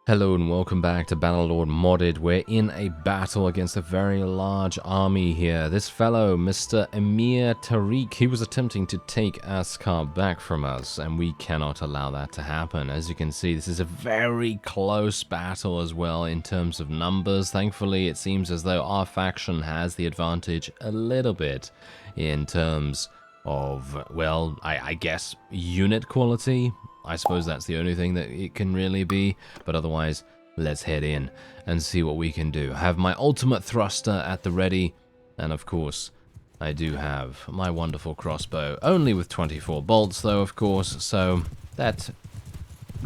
Hello and welcome back to Bannerlord Modded. We're in a battle against a very large army here. This fellow, Mr. Emir Tariq, he was attempting to take Askar back from us, and we cannot allow that to happen. As you can see, this is a very close battle as well in terms of numbers. Thankfully, it seems as though our faction has the advantage a little bit in terms of, well, I guess unit quality. I suppose that's the only thing that it can really be, but otherwise, let's head in and see what we can do. I have my ultimate thruster at the ready, and of course, I do have my wonderful crossbow, only with 24 bolts though, of course, so that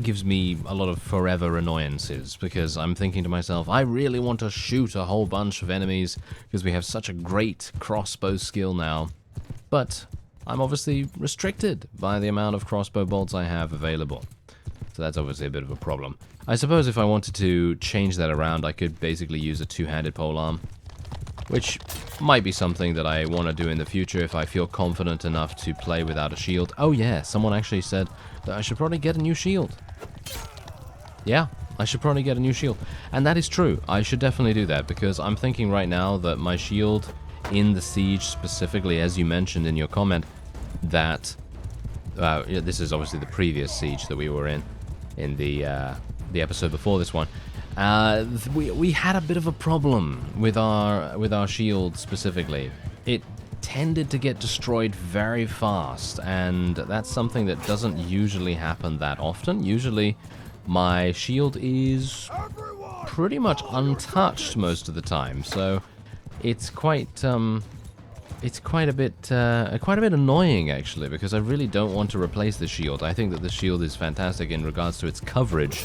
gives me a lot of forever annoyances, because I'm thinking to myself, I really want to shoot a whole bunch of enemies, because we have such a great crossbow skill now, but I'm obviously restricted by the amount of crossbow bolts I have available. So that's obviously a bit of a problem. I suppose if I wanted to change that around, I could basically use a two-handed polearm, which might be something that I want to do in the future if I feel confident enough to play without a shield. Oh yeah, someone actually said that I should probably get a new shield. Yeah, I should probably get a new shield. And that is true. I should definitely do that, because I'm thinking right now that my shield in the siege specifically, as you mentioned in your comment, that this is obviously the previous siege that we were in the episode before this one. We had a bit of a problem with our shield specifically. It tended to get destroyed very fast, and that's something that doesn't usually happen that often. Usually, my shield is pretty much untouched most of the time, so it's quite a bit annoying actually, because I really don't want to replace the shield. I think that the shield is fantastic in regards to its coverage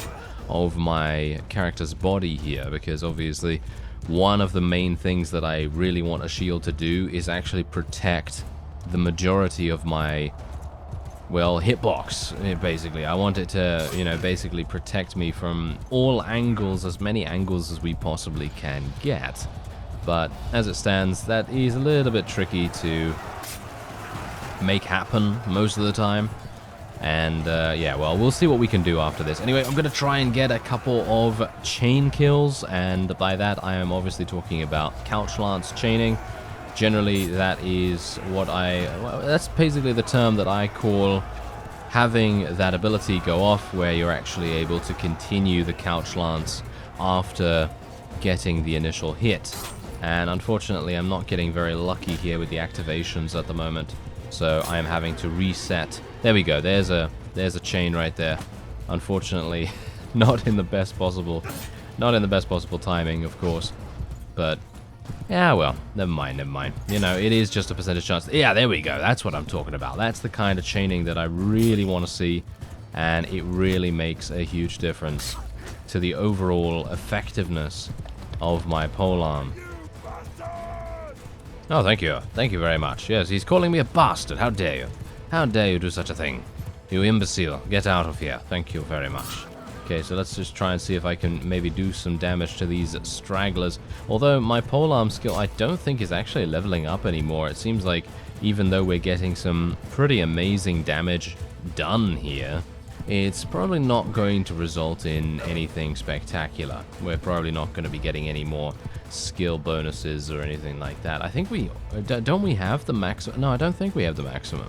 of my character's body here, because obviously one of the main things that I really want a shield to do is actually protect the majority of my, well, hitbox, basically. I want it to, basically protect me from all angles, as many angles as we possibly can get. But as it stands, that is a little bit tricky to make happen most of the time. And yeah, well, we'll see what we can do after this. Anyway, I'm going to try and get a couple of chain kills, and by that I am obviously talking about couch lance chaining. Generally, that is what that's basically the term that I call having that ability go off, where you're actually able to continue the couch lance after getting the initial hit. And unfortunately, I'm not getting very lucky here with the activations at the moment, so I am having to reset. There we go. There's a chain right there. Unfortunately, not in the best possible timing, of course. But yeah, well, never mind. It is just a percentage chance. Yeah, there we go. That's what I'm talking about. That's the kind of chaining that I really want to see, and it really makes a huge difference to the overall effectiveness of my polearm. Oh, thank you. Thank you very much. Yes, he's calling me a bastard. How dare you? How dare you do such a thing? You imbecile. Get out of here. Thank you very much. Okay, so let's just try and see if I can maybe do some damage to these stragglers. Although my polearm skill I don't think is actually leveling up anymore. It seems like even though we're getting some pretty amazing damage done here, it's probably not going to result in anything spectacular. We're probably not going to be getting any more skill bonuses or anything like that. I think don't we have the maximum? No, I don't think we have the maximum.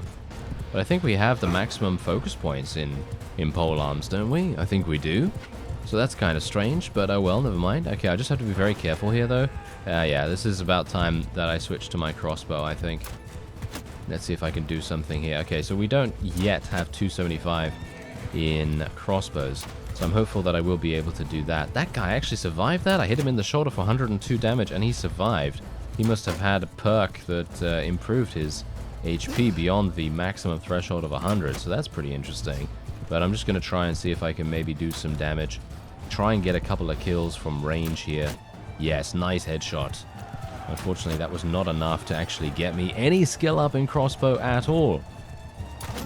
But I think we have the maximum focus points in polearms, don't we? I think we do. So that's kind of strange, but oh well, never mind. Okay, I just have to be very careful here though. Yeah, this is about time that I switch to my crossbow, I think. Let's see if I can do something here. Okay, so we don't yet have 275 in crossbows, so I'm hopeful that I will be able to do that. That guy actually survived that. I hit him in the shoulder for 102 damage and he survived. He must have had a perk that improved his HP beyond the maximum threshold of 100, so that's pretty interesting. But I'm just going to try and see if I can maybe do some damage, try and get a couple of kills from range here. Yes, nice headshot. Unfortunately, that was not enough to actually get me any skill up in crossbow at all.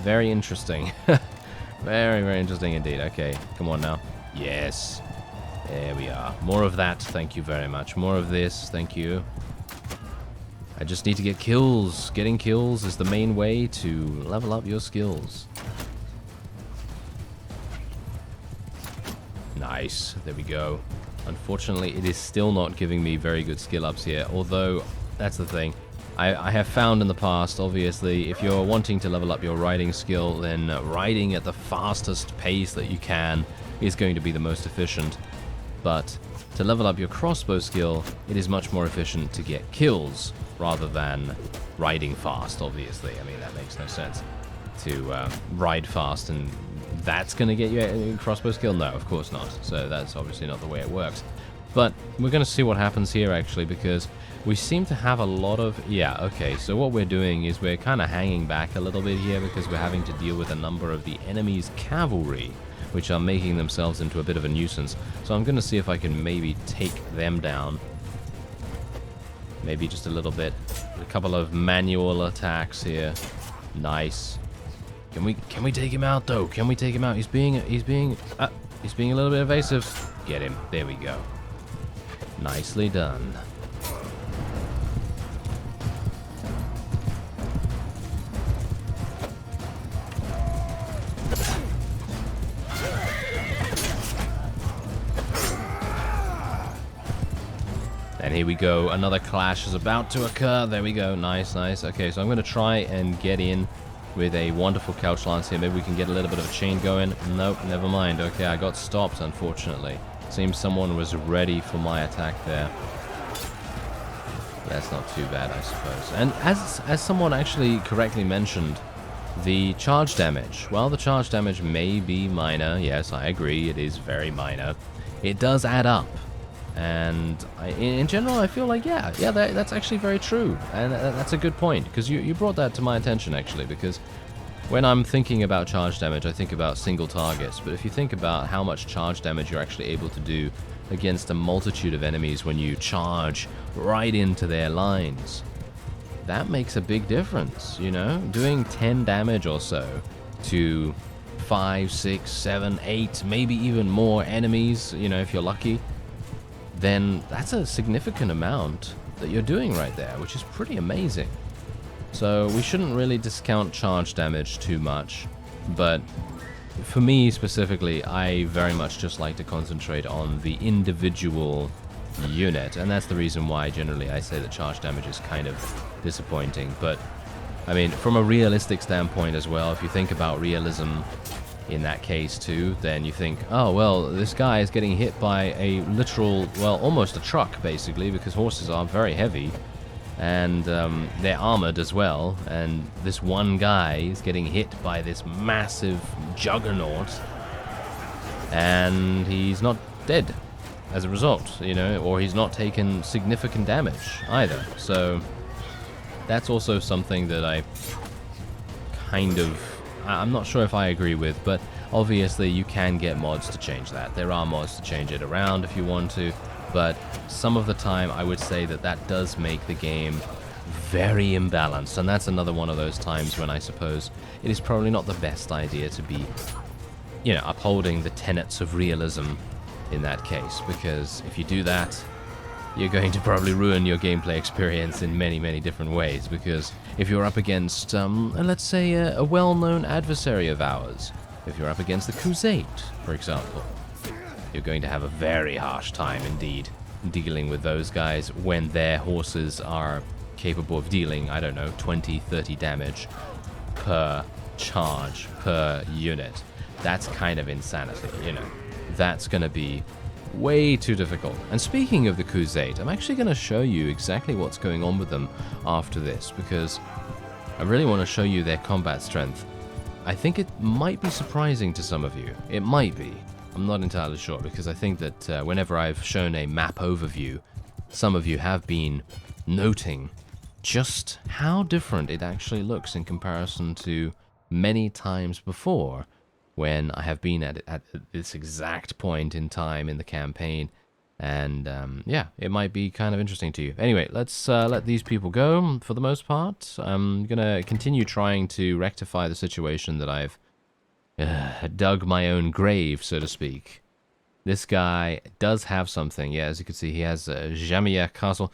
Very interesting. Very, very interesting indeed. Okay, come on now. Yes. There we are. More of that. Thank you very much. More of this. Thank you. I just need to get kills. Getting kills is the main way to level up your skills. Nice. There we go. Unfortunately, it is still not giving me very good skill ups here, although that's the thing. I have found in the past, obviously, if you're wanting to level up your riding skill, then riding at the fastest pace that you can is going to be the most efficient. But to level up your crossbow skill, it is much more efficient to get kills rather than riding fast, obviously. I mean, that makes no sense. To ride fast and that's going to get you a crossbow skill? No, of course not. So that's obviously not the way it works. But we're going to see what happens here, actually, because we seem to have a lot of... Yeah, okay, so what we're doing is we're kind of hanging back a little bit here because we're having to deal with a number of the enemy's cavalry, which are making themselves into a bit of a nuisance. So I'm going to see if I can maybe take them down. Maybe just a little bit. A couple of manual attacks here. Nice. Can we take him out though? Can we take him out? He's being a little bit evasive. Get him. There we go. Nicely done. And here we go. Another clash is about to occur. There we go. Nice, nice. Okay, so I'm going to try and get in with a wonderful couch lance here. Maybe we can get a little bit of a chain going. Nope, never mind. Okay, I got stopped, unfortunately. Seems someone was ready for my attack there. That's not too bad, I suppose. And as someone actually correctly mentioned, the charge damage. Well, the charge damage may be minor. Yes, I agree. It is very minor. It does add up. And in general, I feel like, yeah, that's actually very true. And that's a good point, because you brought that to my attention, actually, because when I'm thinking about charge damage, I think about single targets. But if you think about how much charge damage you're actually able to do against a multitude of enemies when you charge right into their lines, that makes a big difference, you know? Doing 10 damage or so to 5, 6, 7, 8, maybe even more enemies, you know, if you're lucky, then that's a significant amount that you're doing right there, which is pretty amazing. So we shouldn't really discount charge damage too much, but for me specifically, I very much just like to concentrate on the individual unit, and that's the reason why generally I say that charge damage is kind of disappointing. But I mean, from a realistic standpoint as well, if you think about realism in that case too, then you think, oh well, this guy is getting hit by a literal, well, almost a truck basically, because horses are very heavy and they're armored as well, and this one guy is getting hit by this massive juggernaut and he's not dead as a result, you know, or he's not taken significant damage either. So that's also something that I'm not sure if I agree with, but obviously you can get mods to change that. There are mods to change it around if you want to, but some of the time I would say that that does make the game very imbalanced, and that's another one of those times when I suppose it is probably not the best idea to be, you know, upholding the tenets of realism in that case, because if you do that, you're going to probably ruin your gameplay experience in many, many different ways, because if you're up against, let's say, a well-known adversary of ours, if you're up against the Crusade, for example, you're going to have a very harsh time indeed dealing with those guys when their horses are capable of dealing, I don't know, 20, 30 damage per charge, per unit. That's kind of insanity, you know. That's going to be way too difficult. And speaking of the Crusade, I'm actually going to show you exactly what's going on with them after this, because I really want to show you their combat strength. I think it might be surprising to some of you. It might be. I'm not entirely sure, because I think that whenever I've shown a map overview, some of you have been noting just how different it actually looks in comparison to many times before, when I have been at this exact point in time in the campaign. And yeah, it might be kind of interesting to you. Anyway, let's let these people go for the most part. I'm going to continue trying to rectify the situation that I've dug my own grave, so to speak. This guy does have something. Yeah, as you can see, he has a Jamia Castle.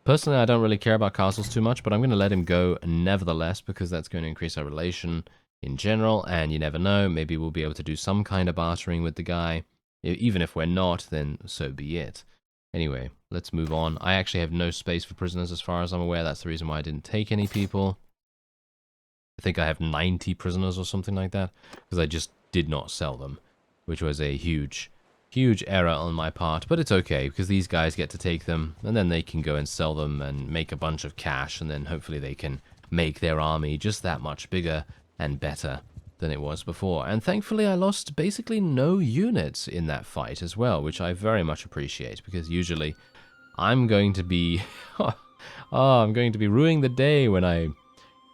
Personally, I don't really care about castles too much, but I'm going to let him go nevertheless, because that's going to increase our relation in general, and you never know, maybe we'll be able to do some kind of bartering with the guy. Even if we're not, then so be it. Anyway, let's move on. I actually have no space for prisoners as far as I'm aware. That's the reason why I didn't take any people. I think I have 90 prisoners or something like that, because I just did not sell them, which was a huge error on my part, but it's okay, because these guys get to take them, and then they can go and sell them and make a bunch of cash, and then hopefully they can make their army just that much bigger and better than it was before. And thankfully I lost basically no units in that fight as well, which I very much appreciate, because usually I'm going to be I'm going to be ruining the day when I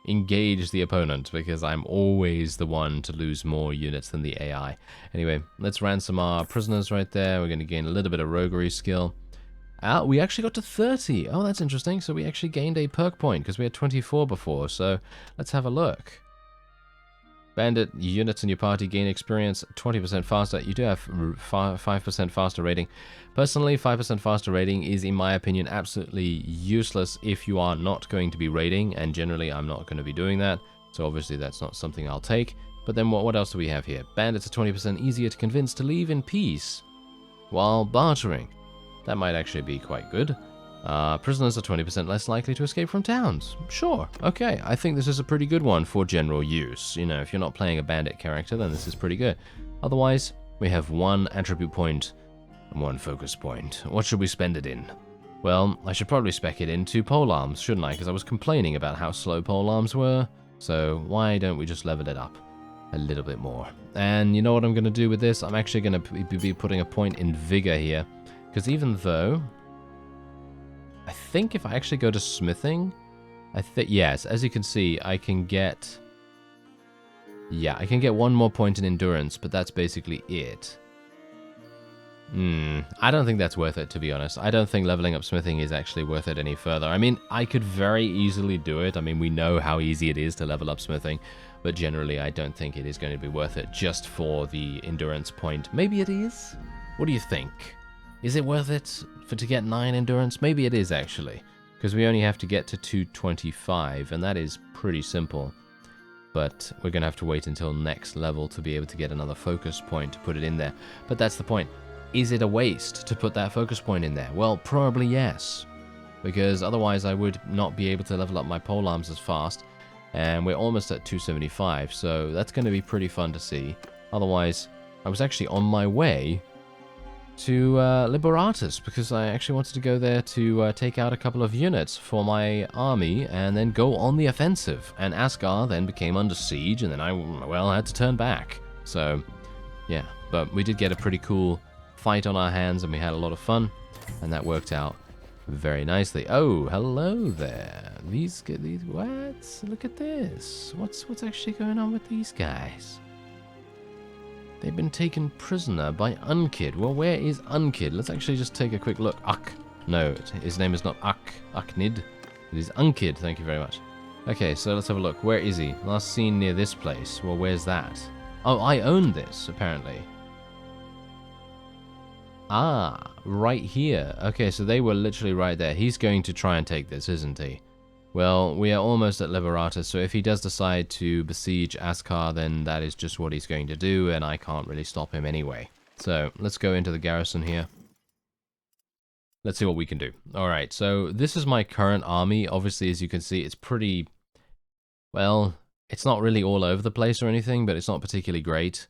engage the opponent, because I'm always the one to lose more units than the AI. Anyway, let's ransom our prisoners right there. We're going to gain a little bit of roguery skill. We actually got to 30. Oh, that's interesting. So we actually gained a perk point, because we had 24 before. So let's have a look. Bandit units in your party gain experience 20% faster. You do have 5% faster rating. Personally, 5% faster rating is, in my opinion, absolutely useless if you are not going to be raiding, and generally I'm not going to be doing that, so obviously that's not something I'll take. But then what else do we have here? Bandits are 20% easier to convince to leave in peace while bartering. That might actually be quite good. Prisoners are 20% less likely to escape from towns. Sure, okay, I think this is a pretty good one for general use. You know, if you're not playing a bandit character, then this is pretty good. Otherwise, we have 1 attribute point and 1 focus point. What should we spend it in? Well, I should probably spec it into polearms, shouldn't I? Because I was complaining about how slow polearms were. So why don't we just level it up a little bit more? And you know what I'm going to do with this? I'm actually going to be putting a point in vigor here. Because even though I think if I actually go to smithing, yes, as you can see, I can get, I can get 1 more point in endurance, but that's basically it. I don't think that's worth it, to be honest. I don't think leveling up smithing is actually worth it any further. I mean, I could very easily do it. I mean, we know how easy it is to level up smithing, but generally I don't think it is going to be worth it just for the endurance point. Maybe it is? What do you think? Is it worth it to get 9 endurance? Maybe it is, actually, because we only have to get to 225, and that is pretty simple. But we're going to have to wait until next level to be able to get another focus point to put it in there. But that's the point. Is it a waste to put that focus point in there? Well, probably yes, because otherwise I would not be able to level up my polearms as fast, and we're almost at 275, so that's going to be pretty fun to see. Otherwise, I was actually on my way to Liberatus, because I actually wanted to go there to take out a couple of units for my army and then go on the offensive. And Asgard then became under siege, and then I, well, had to turn back. So, yeah, but we did get a pretty cool fight on our hands, and we had a lot of fun, and that worked out very nicely. Oh, hello there. These what? Look at this. What's actually going on with these guys? They've been taken prisoner by Unkid. Well, where is Unkid? Let's actually just take a quick look. No, his name is not Uknid. It is Unkid. Thank you very much. Okay, so let's have a look. Where is he? Last seen near this place. Well, where's that? Oh, I own this, apparently. Ah, right here. Okay, so they were literally right there. He's going to try and take this, isn't he? Well, we are almost at Liberatus, so if he does decide to besiege Askar, then that is just what he's going to do, and I can't really stop him anyway. So, let's go into the garrison here. Let's see what we can do. Alright, so this is my current army. Obviously, as you can see, it's pretty, well, it's not really all over the place or anything, but it's not particularly great.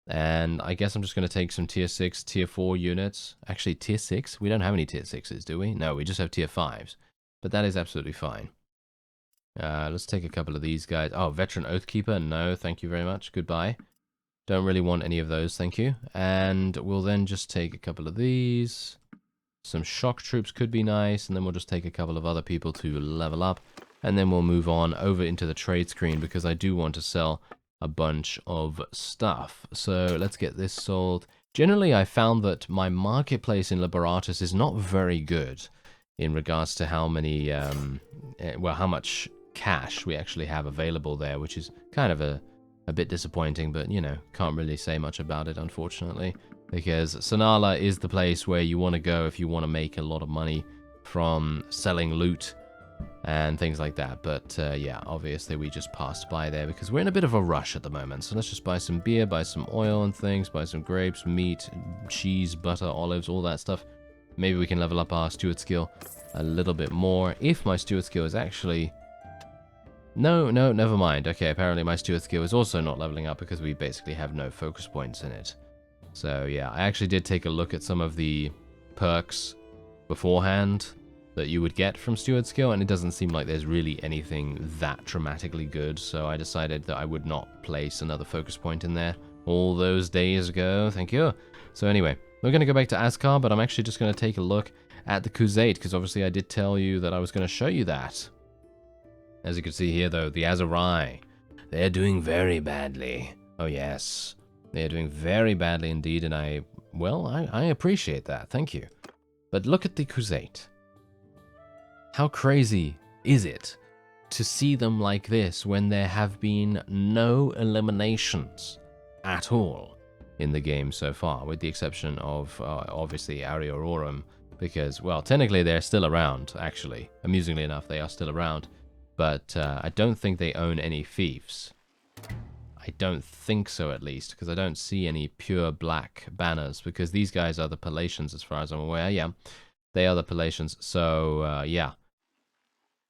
And I guess I'm just going to take some tier 6, tier 4 units. Actually, tier 6? We don't have any tier 6s, do we? No, we just have tier 5s. But that is absolutely fine. Let's take a couple of these guys. Oh, Veteran Oathkeeper. No, thank you very much. Goodbye. Don't really want any of those, thank you. And we'll then just take a couple of these. Some shock troops could be nice. And then we'll just take a couple of other people to level up. And then we'll move on over into the trade screen, because I do want to sell a bunch of stuff. So let's get this sold. Generally, I found that my marketplace in Liberatus is not very good in regards to how many, how much cash we actually have available there, which is kind of a bit disappointing, but, you know, can't really say much about it, unfortunately, because Sanala is the place where you want to go if you want to make a lot of money from selling loot and things like that. But yeah, obviously we just passed by there because we're in a bit of a rush at the moment. So let's just buy some beer, buy some oil and things, buy some grapes, meat, cheese, butter, olives, all that stuff. Maybe we can level up our steward skill a little bit more. If my steward skill is actually... No, never mind. Okay, apparently my steward skill is also not leveling up because we basically have no focus points in it. So yeah, I actually did take a look at some of the perks beforehand that you would get from steward skill, and it doesn't seem like there's really anything that dramatically good, so I decided that I would not place another focus point in there all those days ago. Thank you. So anyway, we're going to go back to Askar, but I'm actually just going to take a look at the Crusade, because obviously I did tell you that I was going to show you that. As you can see here, though, the Azurai, they're doing very badly. Oh yes, they're doing very badly indeed, and I appreciate that. Thank you. But look at the Crusade. How crazy is it to see them like this when there have been no eliminations at all in the game so far, with the exception of, obviously, Ariorum, because, well, technically they're still around, actually. Amusingly enough, they are still around, but I don't think they own any fiefs. I don't think so, at least, because I don't see any pure black banners, because these guys are the Palatians, as far as I'm aware. Yeah, they are the Palatians, so, yeah.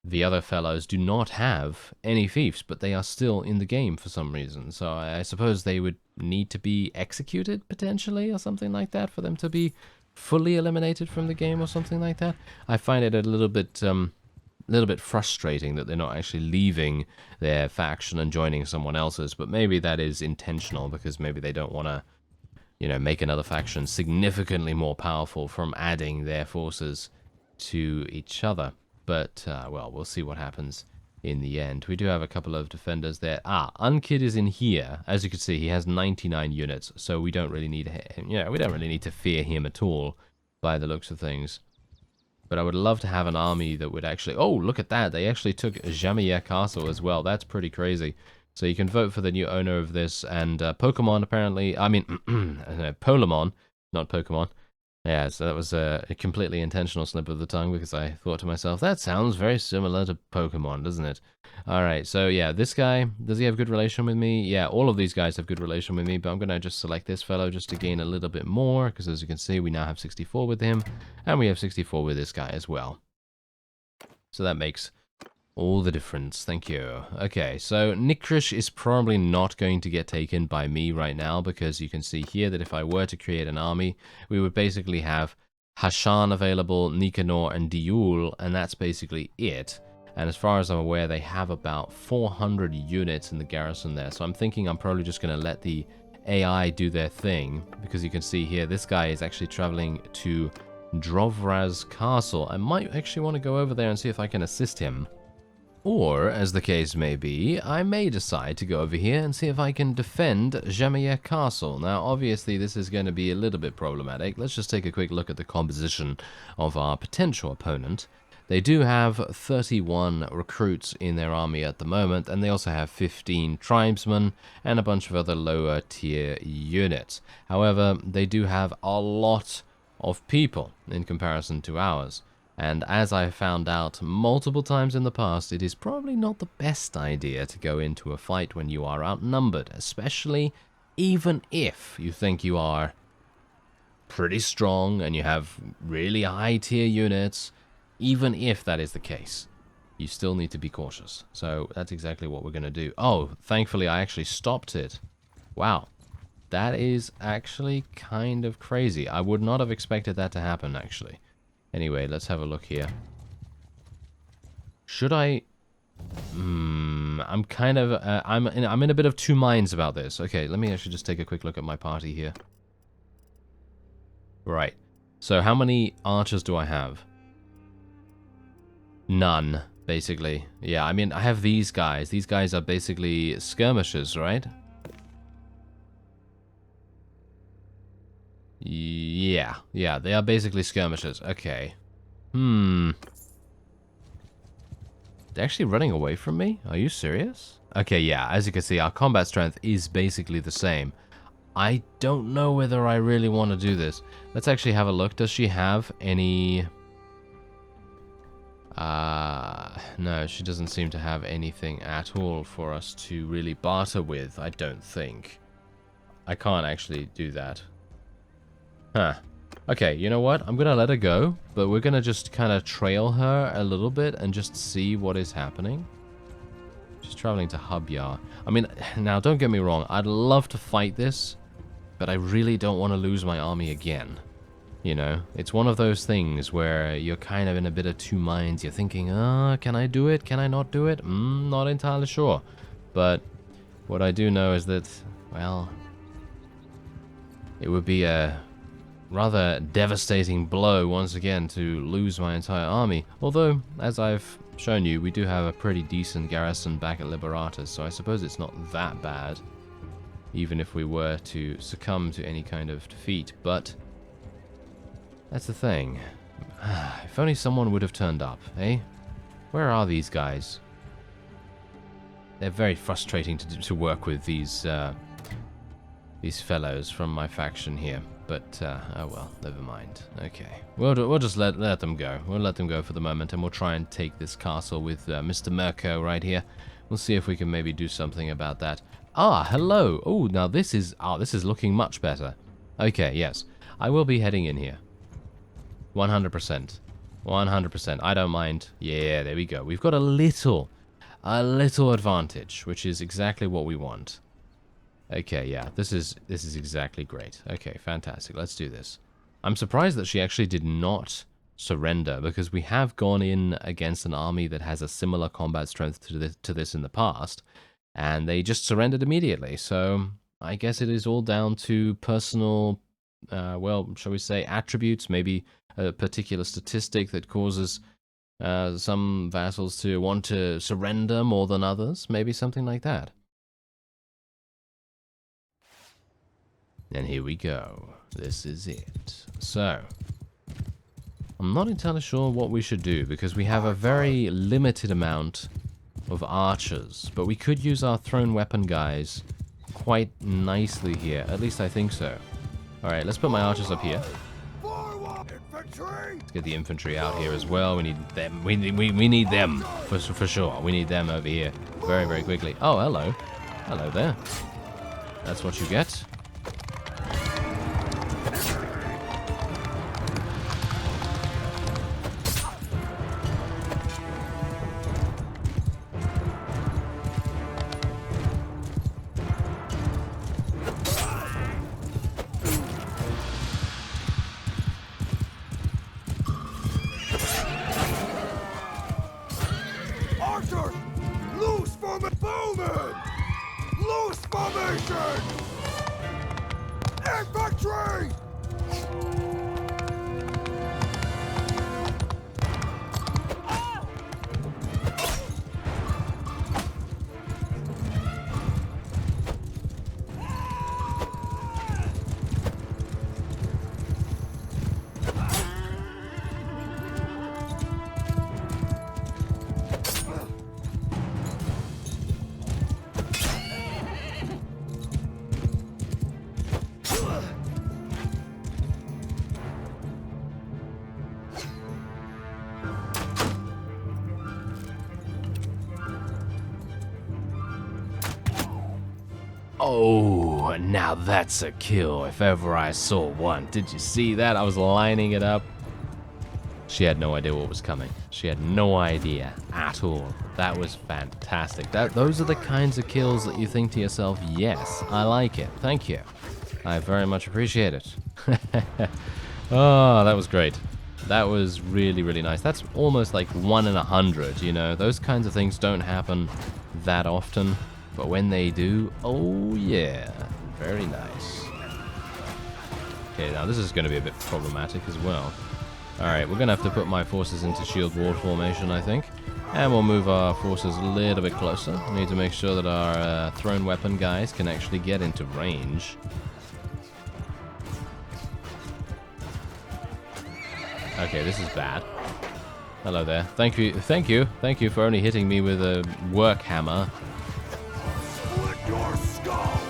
The other fellows do not have any fiefs, but they are still in the game for some reason. So I suppose they would need to be executed, potentially, or something like that, for them to be fully eliminated from the game, or something like that. I find it a little bit frustrating that they're not actually leaving their faction and joining someone else's, but maybe that is intentional, because maybe they don't want to, you know, make another faction significantly more powerful from adding their forces to each other. But, well, we'll see what happens in the end. We do have a couple of defenders there. Unkid is in here. As you can see, he has 99 units, so we don't really need him. Yeah, we don't really need to fear him at all, by the looks of things. But I would love to have an army that would actually... Oh, look at that! They actually took Jamia Castle as well. That's pretty crazy. So you can vote for the new owner of this, and Pokemon, apparently... I mean, Polemon, not Pokemon. Yeah, so that was a completely intentional slip of the tongue, because I thought to myself, that sounds very similar to Pokemon, doesn't it? Alright, so yeah, this guy, does he have good relation with me? Yeah, all of these guys have good relation with me, but I'm going to just select this fellow just to gain a little bit more, because as you can see, we now have 64 with him, and we have 64 with this guy as well. So that makes all the difference. Thank you. Okay, so Nikrish is probably not going to get taken by me right now, because you can see here that if I were to create an army, we would basically have Hashan available, Nicanor, and Duel, and that's basically it. And as far as I'm aware, they have about 400 units in the garrison there, so I'm thinking I'm probably just going to let the AI do their thing, because you can see here, this guy is actually traveling to Drovraz Castle. I might actually want to go over there and see if I can assist him. Or, as the case may be, I may decide to go over here and see if I can defend Jamia Castle. Now, obviously, this is going to be a little bit problematic. Let's just take a quick look at the composition of our potential opponent. They do have 31 recruits in their army at the moment, and they also have 15 tribesmen and a bunch of other lower tier units. However, they do have a lot of people in comparison to ours. And as I found out multiple times in the past, it is probably not the best idea to go into a fight when you are outnumbered, especially even if you think you are pretty strong and you have really high tier units. Even if that is the case, you still need to be cautious. So that's exactly what we're going to do. Oh, thankfully I actually stopped it. Wow. That is actually kind of crazy. I would not have expected that to happen, actually. Anyway, let's have a look here. Should I... I'm kind of... I'm in a bit of two minds about this. Okay, let me actually just take a quick look at my party here. Right. So how many archers do I have? None, basically. Yeah, I mean, I have these guys. These guys are basically skirmishers, right? Yeah, they are basically skirmishers. Okay. They're actually running away from me? Are you serious? Okay, yeah, as you can see, our combat strength is basically the same. I don't know whether I really want to do this. Let's actually have a look. Does she have any... No, she doesn't seem to have anything at all for us to really barter with, I don't think. I can't actually do that. Huh. Okay, you know what? I'm gonna let her go, but we're gonna just kind of trail her a little bit and just see what is happening. She's traveling to Hubyar. I mean, now don't get me wrong, I'd love to fight this, but I really don't want to lose my army again. You know, it's one of those things where you're kind of in a bit of two minds. You're thinking, can I do it? Can I not do it? Not entirely sure. But what I do know is that, well, it would be a rather devastating blow once again to lose my entire army. Although, as I've shown you, we do have a pretty decent garrison back at Liberatus, so I suppose it's not that bad, even if we were to succumb to any kind of defeat. But that's the thing. If only someone would have turned up, eh? Where are these guys? They're very frustrating to work with, these fellows from my faction here. But, oh well, never mind. Okay. We'll just let them go. We'll let them go for the moment, and we'll try and take this castle with Mr. Mirko right here. We'll see if we can maybe do something about that. Ah, hello! Oh, now this is looking much better. Okay, yes. I will be heading in here. 100%. 100%. I don't mind. Yeah, there we go. We've got a little advantage, which is exactly what we want. Okay, yeah, this is exactly great. Okay, fantastic. Let's do this. I'm surprised that she actually did not surrender, because we have gone in against an army that has a similar combat strength to this in the past, and they just surrendered immediately. So I guess it is all down to personal, well, shall we say, attributes, maybe a particular statistic that causes some vassals to want to surrender more than others, maybe something like that. And here we go. This is it. So, I'm not entirely sure what we should do, because we have a very limited amount of archers, but we could use our thrown weapon guys quite nicely here. At least I think so. Alright, let's put my archers up here. Let's get the infantry out here as well. We need them. We need them for sure. We need them over here very, very quickly. Oh, hello. Hello there. That's what you get. Oh, now that's a kill if ever I saw one. Did you see that? I was lining it up. She had no idea what was coming. She had no idea at all. That was fantastic. Those are the kinds of kills that you think to yourself, yes, I like it. Thank you. I very much appreciate it. Oh, that was great. That was really, really nice. That's almost like 1 in 100, you know. Those kinds of things don't happen that often. But when they do, oh yeah, very nice. Okay, now this is going to be a bit problematic as well. Alright, we're going to have to put my forces into shield wall formation, I think. And we'll move our forces a little bit closer. We need to make sure that our thrown weapon guys can actually get into range. Okay, this is bad. Hello there. Thank you for only hitting me with a work hammer. Your skull!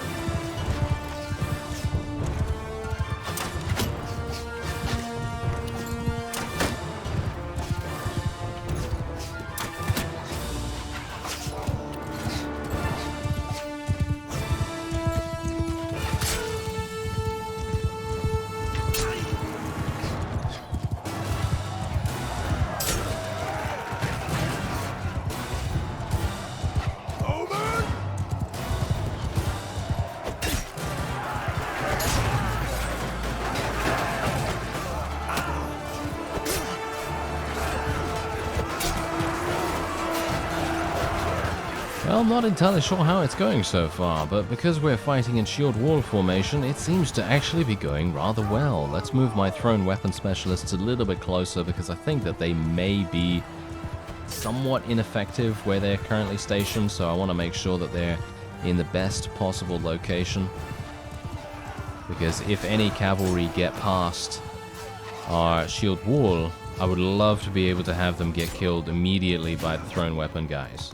Well, I'm not entirely sure how it's going so far, but because we're fighting in shield wall formation, it seems to actually be going rather well. Let's move my thrown weapon specialists a little bit closer because I think that they may be somewhat ineffective where they're currently stationed, so I want to make sure that they're in the best possible location. Because if any cavalry get past our shield wall, I would love to be able to have them get killed immediately by the thrown weapon guys.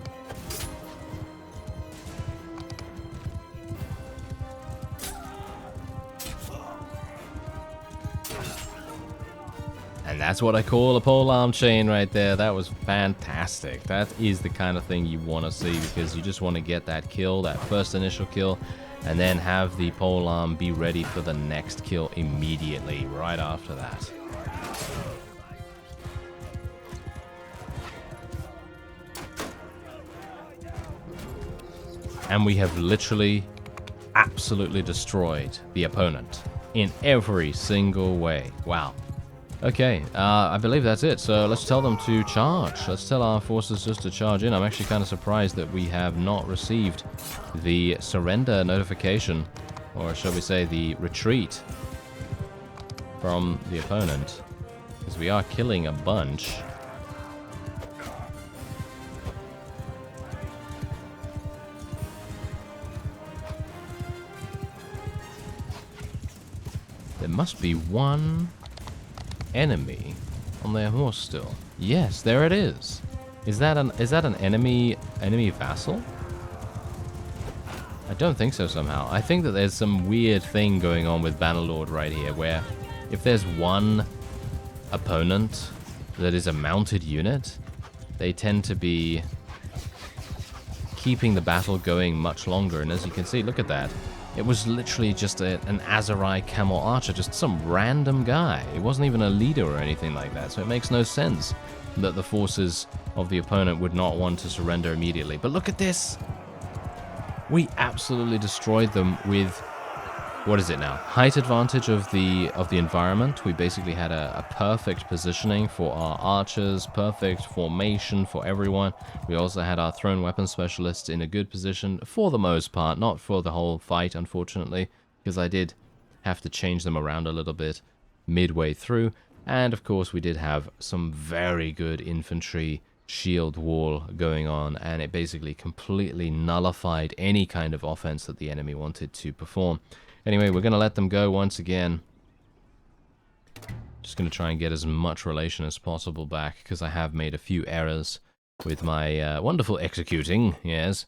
And that's what I call a polearm chain right there. That was fantastic. That is the kind of thing you want to see because you just want to get that kill, that first initial kill, and then have the polearm be ready for the next kill immediately, right after that. And we have literally absolutely destroyed the opponent in every single way. Wow. Okay, I believe that's it, so let's tell them to charge. Let's tell our forces just to charge in. I'm actually kind of surprised that we have not received the surrender notification, or shall we say the retreat from the opponent, because we are killing a bunch. There must be one enemy on their horse still. Yes, there it is. Is that an enemy vassal? I don't think so somehow. I think that there's some weird thing going on with Bannerlord right here where if there's one opponent that is a mounted unit, they tend to be keeping the battle going much longer. And as you can see, look at that. It was literally just an Azurai Camel Archer, just some random guy. It wasn't even a leader or anything like that, so it makes no sense that the forces of the opponent would not want to surrender immediately. But look at this! We absolutely destroyed them with... what is it now? Height advantage of the environment. We basically had a perfect positioning for our archers, perfect formation for everyone. We also had our thrown weapon specialists in a good position for the most part, not for the whole fight, unfortunately, because I did have to change them around a little bit midway through. And of course, we did have some very good infantry shield wall going on, and it basically completely nullified any kind of offense that the enemy wanted to perform. Anyway, we're going to let them go once again. Just going to try and get as much relation as possible back, because I have made a few errors with my wonderful executing, yes.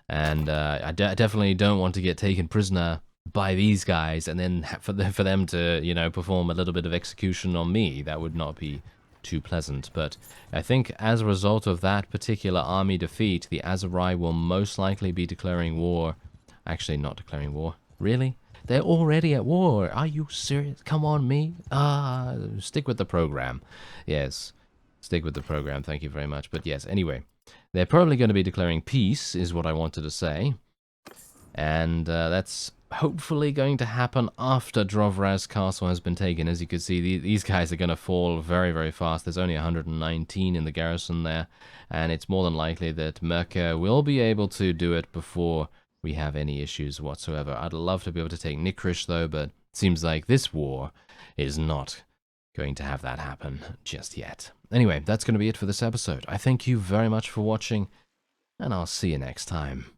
And I definitely don't want to get taken prisoner by these guys, and then for them to, you know, perform a little bit of execution on me. That would not be too pleasant. But I think as a result of that particular army defeat, the Azurai will most likely be declaring war. Actually, not declaring war. Really? They're already at war. Are you serious? Come on, me. Stick with the program. Yes, stick with the program. Thank you very much. But yes, anyway, they're probably going to be declaring peace, is what I wanted to say. And that's hopefully going to happen after Drovraz Castle has been taken. As you can see, these guys are going to fall very, very fast. There's only 119 in the garrison there. And it's more than likely that Merker will be able to do it before we have any issues whatsoever. I'd love to be able to take Nikrish though, but it seems like this war is not going to have that happen just yet. Anyway, that's going to be it for this episode. I thank you very much for watching, and I'll see you next time.